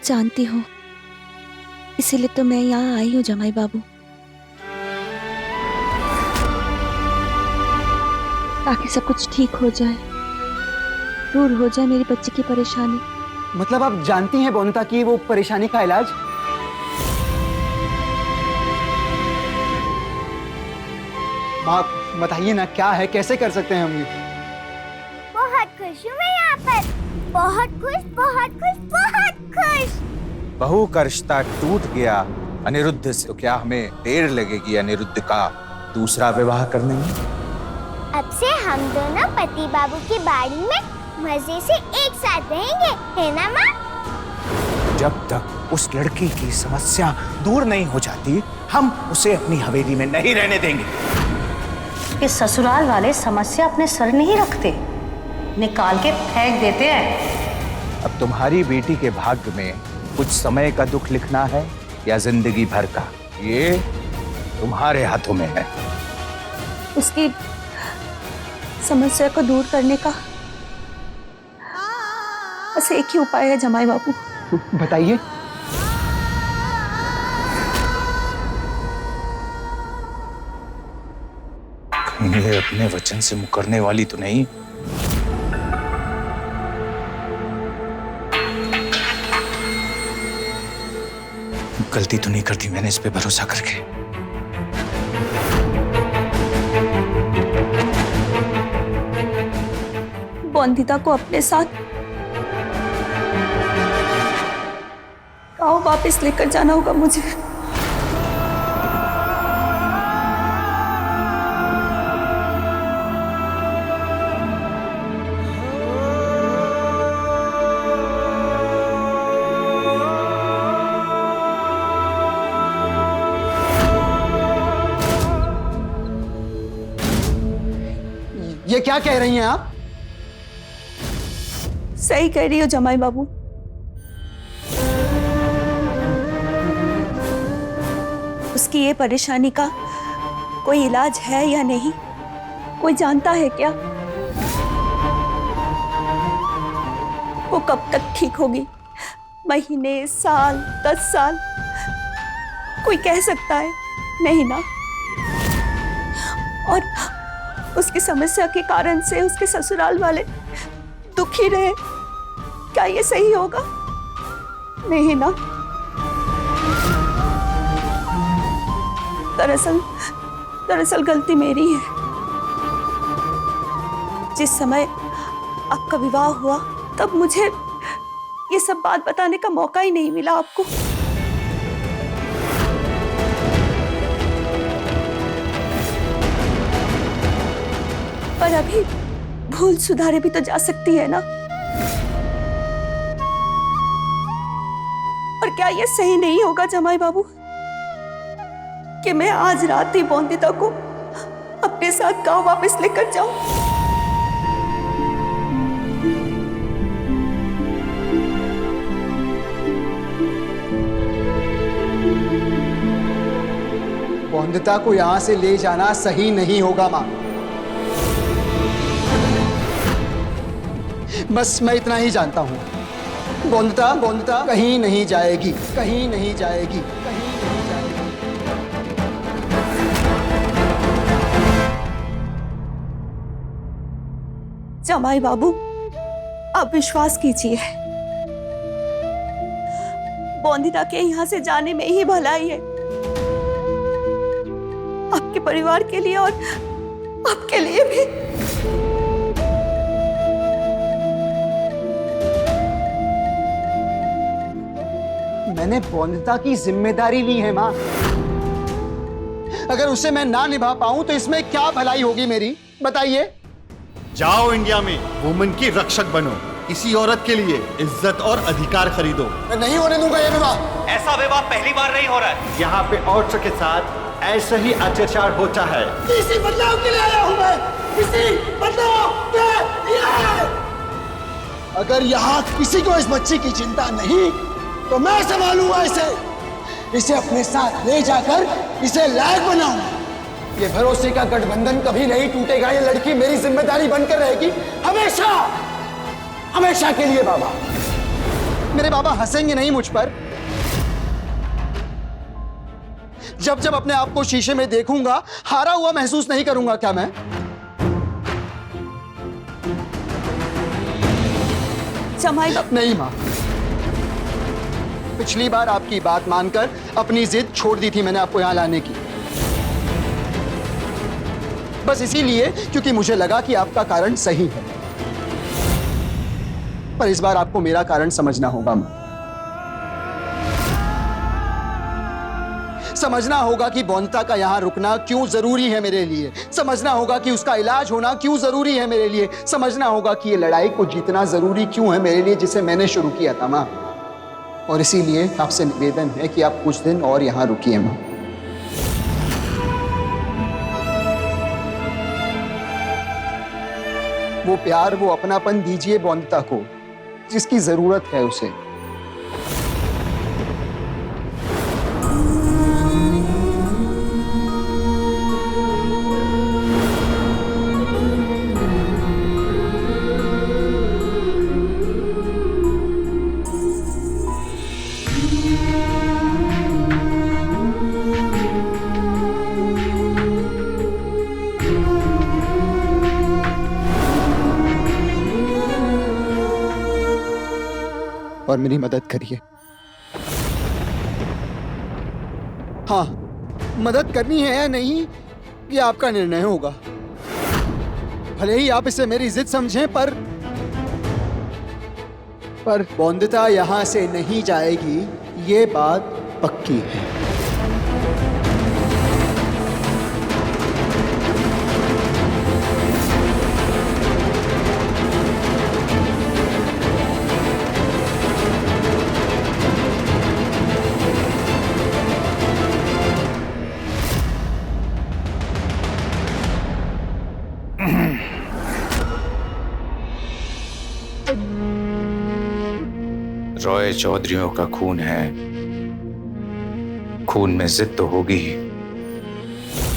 जानती हूँ, इसीलिए तो मैं यहाँ आई हूँ जमाई बाबू, ताकि सब कुछ ठीक हो जाए, दूर हो जाए मेरी बच्ची की परेशानी। मतलब आप जानती हैं बोनिता की वो परेशानी का इलाज? माँ बताइए ना, क्या है, कैसे कर सकते हैं हम ये? बहुत खुश हूँ मैं यहाँ पर, बहुत खुश, बहुत खुश, बहुत खुश। बहू का रिश्ता टूट गया अनिरुद्ध से, तो क्या हमें देर लगेगी अनिरुद्ध का दूसरा विवाह करने में? अब से हम दोनों पति बाबू की बाड़ी में मजे से एक साथ रहेंगे, है ना माँ? जब तक उस लड़की की समस्या दूर नहीं हो जाती, हम उसे अपनी हवेली में नहीं रहने देंगे। कि ससुराल वाले समस्या अपने सर नहीं रखते, निकाल के फेंक देते हैं। अब तुम्हारी बेटी के भाग्य में कुछ समय का दुख लिखना है या जिंदगी भर का, ये तुम्हारे हाथों में है। उसकी समस्या को दूर करने का बस एक ही उपाय है जमाई बाबू। बताइए। कहीं ये अपने वचन से मुकरने वाली तो नहीं? गलती तो नहीं करती मैंने इस पे भरोसा करके? बोंदिता को अपने साथ गाँव वापस लेकर जाना होगा मुझे। ये क्या कह रही हैं आप? सही कह रही हो जमाई बाबू। उसकी ये परेशानी का कोई इलाज है या नहीं, कोई जानता है क्या? वो कब तक ठीक होगी? महीने, साल, 10 साल? कोई कह सकता है? नहीं ना। और उसकी समस्या के कारण से उसके ससुराल वाले दुखी रहे, क्या ये सही होगा? नहीं ना। दरअसल गलती मेरी है। जिस समय आपका विवाह हुआ तब मुझे ये सब बात बताने का मौका ही नहीं मिला आपको। पर अभी भूल सुधारे भी तो जा सकती है ना। और क्या ये सही नहीं होगा जमाई बाबू कि मैं आज रात ही बोंदिता को अपने साथ गांव वापस लेकर जाऊं? बोंदिता को यहाँ से ले जाना सही नहीं होगा माँ। बस मैं इतना ही जानता हूँ, बोंदिता कहीं नहीं जाएगी, कहीं नहीं जाएगी, कहीं नहीं जाएगी। जमाई बाबू, आप विश्वास कीजिए, बोंदिता के यहाँ से जाने में ही भलाई है, आपके परिवार के लिए और आपके लिए भी। मैंने बोंदिता की जिम्मेदारी ली है माँ। अगर उसे मैं ना निभा पाऊं तो इसमें क्या भलाई होगी मेरी, बताइए। जाओ इंडिया में वुमेन की रक्षक बनो, किसी औरत के लिए इज्जत और अधिकार खरीदो। मैं नहीं होने दूंगा ये विवाह। ऐसा विवाह पहली बार नहीं हो रहा है। यहाँ पे औरतों के साथ ऐसा ही अत्याचार होता है। किसी बदलाव के लिए आया हूं मैं, किसी बदलाव के लिए। अगर यहाँ किसी को इस बच्ची की चिंता नहीं तो मैं संभालूंगा इसे अपने साथ ले जाकर इसे लायक बनाऊंगा। ये भरोसे का गठबंधन कभी नहीं टूटेगा। ये लड़की मेरी जिम्मेदारी बनकर रहेगी हमेशा, हमेशा के लिए बाबा। मेरे बाबा हंसेंगे नहीं मुझ पर? जब जब अपने आप को शीशे में देखूंगा, हारा हुआ महसूस नहीं करूंगा क्या मैं? जमाई नहीं मां, पिछली बार आपकी बात मानकर अपनी जिद छोड़ दी थी मैंने आपको यहां लाने की, बस इसीलिए क्योंकि मुझे लगा कि आपका कारण सही है। पर इस बार आपको मेरा कारण समझना होगा मां। समझना होगा कि बौनता का यहां रुकना क्यों जरूरी है मेरे लिए। समझना होगा कि उसका इलाज होना क्यों जरूरी है मेरे लिए। समझना होगा कि ये लड़ाई को जीतना जरूरी क्यों है मेरे लिए, जिसे मैंने शुरू किया था मां। और इसीलिए आपसे निवेदन है कि आप कुछ दिन और यहां रुकिए मां। वो प्यार, वो अपनापन दीजिए बौनता को, जिसकी जरूरत है उसे। और मेरी मदद करिए। हाँ, मदद करनी है या नहीं, ये आपका निर्णय होगा। भले ही आप इसे मेरी जिद समझें, पर बौंदता यहां से नहीं जाएगी, ये बात पक्की है। रॉय चौधरियों का खून है, खून में जिद तो होगी ही।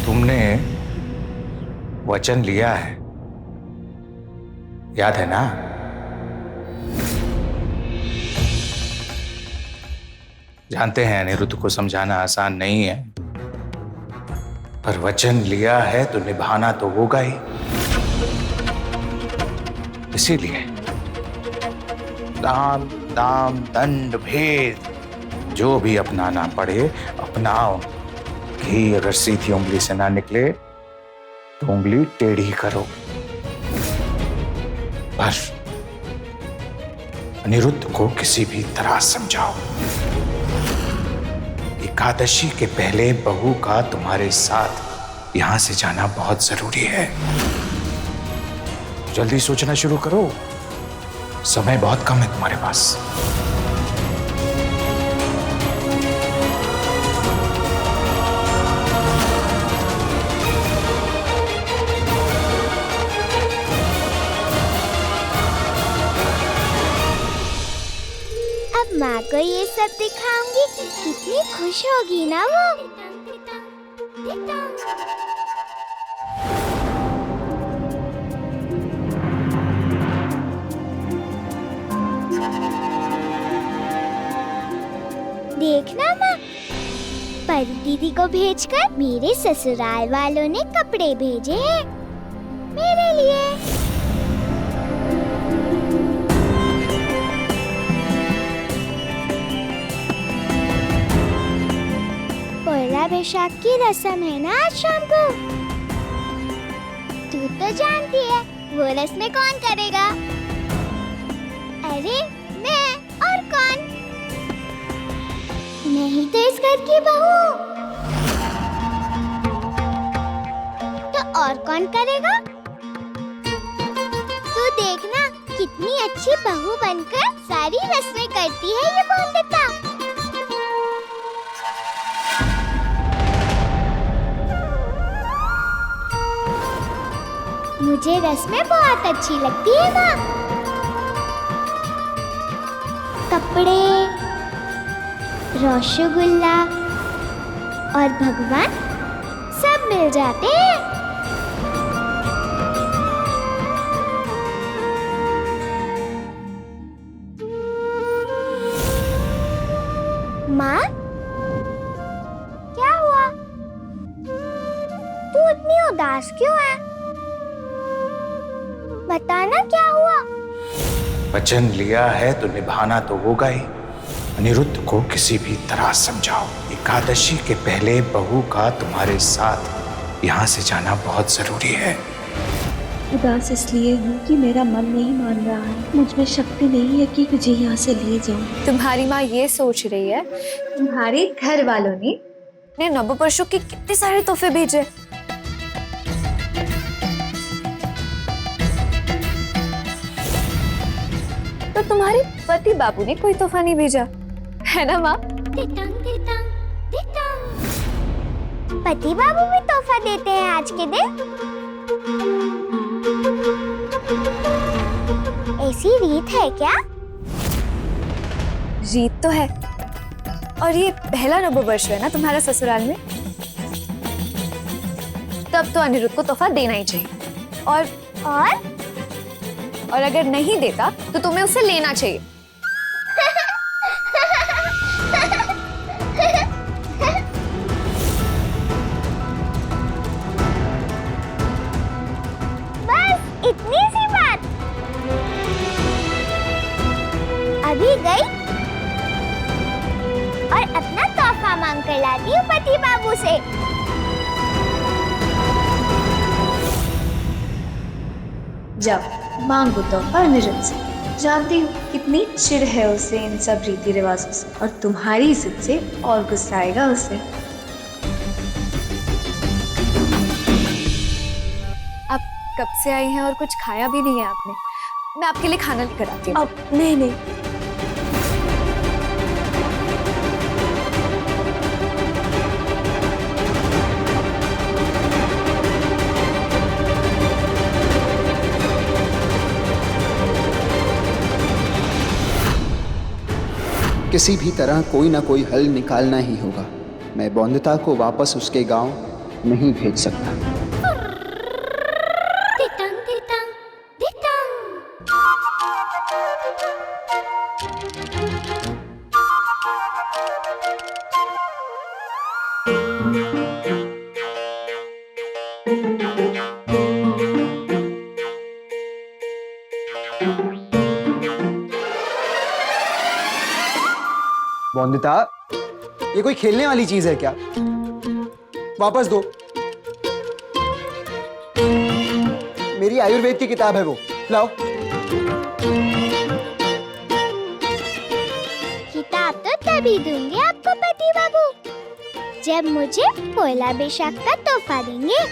तुमने वचन लिया है, याद है ना? जानते हैं अनिरुद्ध को समझाना आसान नहीं है, पर वचन लिया है तो निभाना तो होगा ही। इसीलिए दाम दाम दंड भेद जो भी अपनाना पड़े अपनाओ। घी अगर सीधी उंगली से ना निकले तो उंगली टेढ़ी करो। पर अनिरुद्ध को किसी भी तरह समझाओ। एकादशी के पहले बहू का तुम्हारे साथ यहां से जाना बहुत जरूरी है। जल्दी सोचना शुरू करो, समय बहुत कम है तुम्हारे पास। अब माँ को ये सब दिखाऊंगी, कितनी खुश होगी ना वो। देखना माँ, परी दीदी को भेजकर मेरे ससुराल वालों ने कपड़े भेजे हैं मेरे लिए। पहला बैसाख की रस्म है ना आज शाम को। तू तो जानती है वो रस्में कौन करेगा? अरे मैं, और कौन? नहीं तो इस घर की बहू। तो और कौन करेगा? तू देखना कितनी अच्छी बहू बनकर सारी रस्में करती है ये बौंदता। मुझे रस्में बहुत अच्छी लगती है माँ। कपड़े, रसगुल्ला और भगवान सब मिल जाते हैं। माँ, क्या हुआ? तू इतनी उदास क्यों है? बताना क्या हुआ? वचन लिया है तो निभाना तो होगा ही। अनिरुद्ध को किसी भी तरह समझाओ। एकादशी के पहले बहू का तुम्हारे साथ यहाँ से जाना बहुत जरूरी है। उदास इसलिए हूँ कि मेरा मन नहीं मान रहा है। मुझ में शक्ति नहीं है कि मुझे यहाँ से ले जाऊँ। तुम्हारी माँ ये सोच रही है तुम्हारे घर वालों ने नववर्षों के कितने सारे तोहफे भेजे, तो तुम्हारे पति बाबू ने कोई तोहफा नहीं भेजा, है ना माँ? पति बाबू भी तोहफा देते हैं आज के दिन? ऐसी रीत है क्या? रीत तो है, और ये पहला नववर्ष है ना तुम्हारा ससुराल में, तब तो अनिरुद्ध को तोहफा देना ही चाहिए। और अगर नहीं देता तो तुम्हें उसे लेना चाहिए। बस इतनी सी बात। अभी गई और अपना तोहफा मांग कर लाती हूँ पति बाबू से। जाओ मांगो तोहफा अनिरुद्ध से। जानती हूँ कितनी चिढ़ है उसे इन सब रीति रिवाजों से, और तुम्हारी इज्जत से और गुस्सा आएगा उसे। आप कब से आई हैं और कुछ खाया भी नहीं है आपने। मैं आपके लिए खाना लेकर आती हूँ। अब नहीं। किसी भी तरह कोई ना कोई हल निकालना ही होगा। मैं बौंदता को वापस उसके गांव नहीं भेज सकता। बौंदता, ये कोई खेलने वाली चीज है क्या? वापस दो। मेरी आयुर्वेद की किताब है वो, लाओ। किताब तो तभी दूंगी आपको पति बाबू जब मुझे पोला बैशाख का तोहफा देंगे।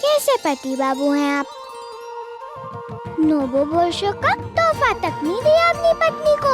कैसे पति बाबू हैं आप? नववर्षों का तोहफा तक नहीं दिया अपनी पत्नी को।